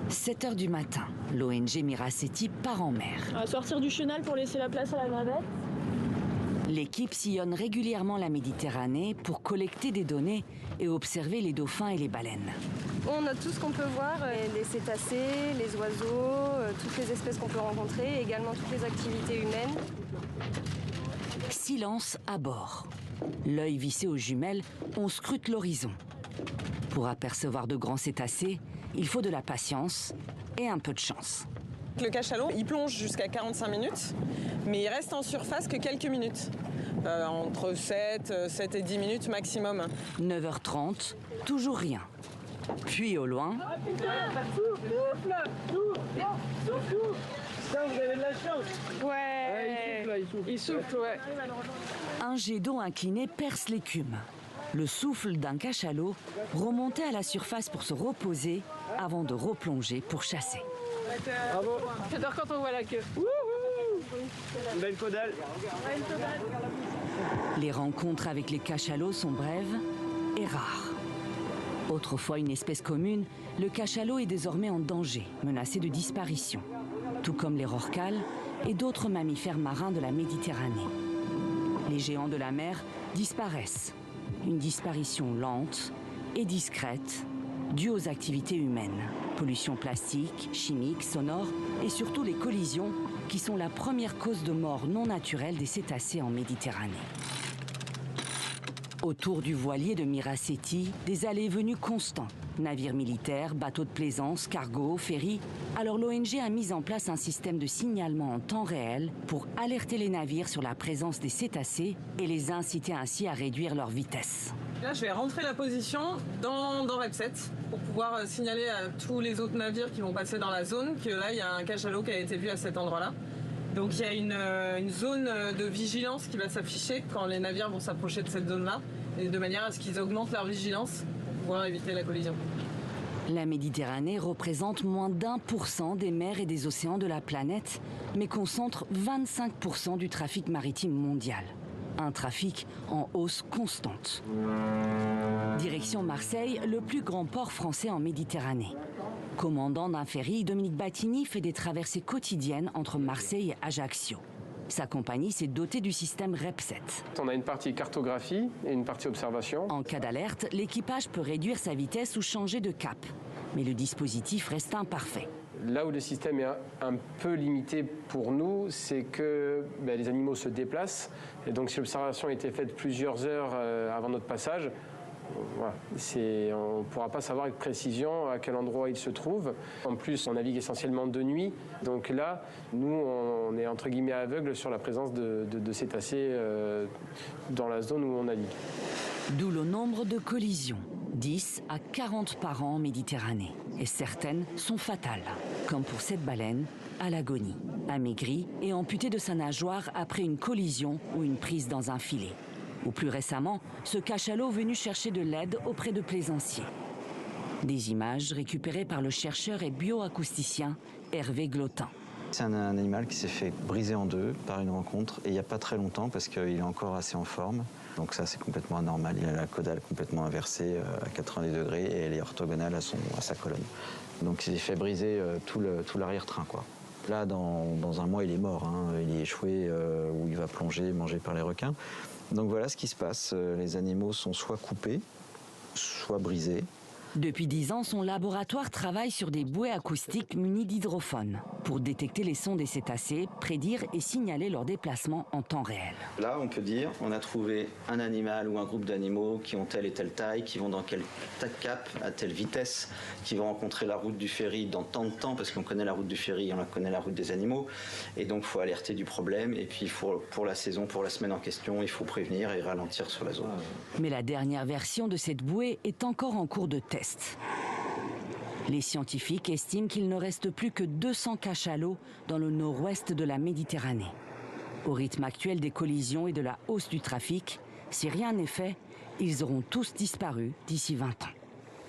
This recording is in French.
7 h du matin, l'ONG Miraceti part en mer. On va sortir du chenal pour laisser la place à la navette. L'équipe sillonne régulièrement la Méditerranée pour collecter des données et observer les dauphins et les baleines. On note tout ce qu'on peut voir, les cétacés, les oiseaux, toutes les espèces qu'on peut rencontrer, et également toutes les activités humaines. Silence à bord. L'œil vissé aux jumelles, on scrute l'horizon. Pour apercevoir de grands cétacés, il faut de la patience et un peu de chance. Le cachalot, il plonge jusqu'à 45 minutes, mais il reste en surface que quelques minutes. Entre 7 et 10 minutes maximum. 9 h 30, toujours rien. Puis au loin... Ça, vous avez de la chance. Ouais, il souffle, ouais. Un jet d'eau incliné perce l'écume. Le souffle d'un cachalot remontait à la surface pour se reposer avant de replonger pour chasser. Bravo. J'adore quand on voit la queue. Une belle caudale. Les rencontres avec les cachalots sont brèves et rares. Autrefois une espèce commune, le cachalot est désormais en danger, menacé de disparition, tout comme les rorquals et d'autres mammifères marins de la Méditerranée. Les géants de la mer disparaissent. Une disparition lente et discrète, due aux activités humaines. Pollution plastique, chimique, sonore et surtout les collisions qui sont la première cause de mort non naturelle des cétacés en Méditerranée. Autour du voilier de Miraceti, des allées et venues constants. Navires militaires, bateaux de plaisance, cargos, ferries. Alors l'ONG a mis en place un système de signalement en temps réel pour alerter les navires sur la présence des cétacés et les inciter ainsi à réduire leur vitesse. Là, je vais rentrer la position dans Repset pour pouvoir signaler à tous les autres navires qui vont passer dans la zone que là, il y a un cachalot qui a été vu à cet endroit-là. Donc il y a une zone de vigilance qui va s'afficher quand les navires vont s'approcher de cette zone-là, et de manière à ce qu'ils augmentent leur vigilance pour pouvoir éviter la collision. La Méditerranée représente moins d'1% des mers et des océans de la planète, mais concentre 25% du trafic maritime mondial. Un trafic en hausse constante. Direction Marseille, le plus grand port français en Méditerranée. Commandant d'un ferry, Dominique Battini fait des traversées quotidiennes entre Marseille et Ajaccio. Sa compagnie s'est dotée du système Repset. On a une partie cartographie et une partie observation. En cas d'alerte, l'équipage peut réduire sa vitesse ou changer de cap. Mais le dispositif reste imparfait. Là où le système est un peu limité pour nous, c'est que les animaux se déplacent. Et donc si l'observation a été faite plusieurs heures avant notre passage, voilà, on ne pourra pas savoir avec précision à quel endroit il se trouve. En plus, on navigue essentiellement de nuit. Donc là, nous, on est entre guillemets aveugles sur la présence de cétacés dans la zone où on navigue. D'où le nombre de collisions, 10 à 40 par an en Méditerranée. Et certaines sont fatales, comme pour cette baleine à l'agonie, amaigrie et amputée de sa nageoire après une collision ou une prise dans un filet. Ou plus récemment, ce cachalot venu chercher de l'aide auprès de plaisanciers. Des images récupérées par le chercheur et bioacousticien Hervé Glotin. C'est un animal qui s'est fait briser en deux par une rencontre, et il n'y a pas très longtemps parce qu'il est encore assez en forme. Donc ça, c'est complètement anormal. Il a la caudale complètement inversée à 90 degrés et elle est orthogonale à sa colonne. Donc il s'est fait briser tout l'arrière-train, quoi. Là, dans un mois, il est mort. Hein. Il est échoué où il va plonger, mangé par les requins. Donc voilà ce qui se passe. Les animaux sont soit coupés, soit brisés. Depuis 10 ans, son laboratoire travaille sur des bouées acoustiques munies d'hydrophones pour détecter les sons des cétacés, prédire et signaler leur déplacement en temps réel. Là, on peut dire on a trouvé un animal ou un groupe d'animaux qui ont telle et telle taille, qui vont dans quel cap, à telle vitesse, qui vont rencontrer la route du ferry dans tant de temps, parce qu'on connaît la route du ferry, on connaît la route des animaux. Et donc, il faut alerter du problème. Et puis, pour la saison, pour la semaine en question, il faut prévenir et ralentir sur la zone. Mais la dernière version de cette bouée est encore en cours de test. Les scientifiques estiment qu'il ne reste plus que 200 cachalots dans le nord-ouest de la Méditerranée. Au rythme actuel des collisions et de la hausse du trafic, si rien n'est fait, ils auront tous disparu d'ici 20 ans.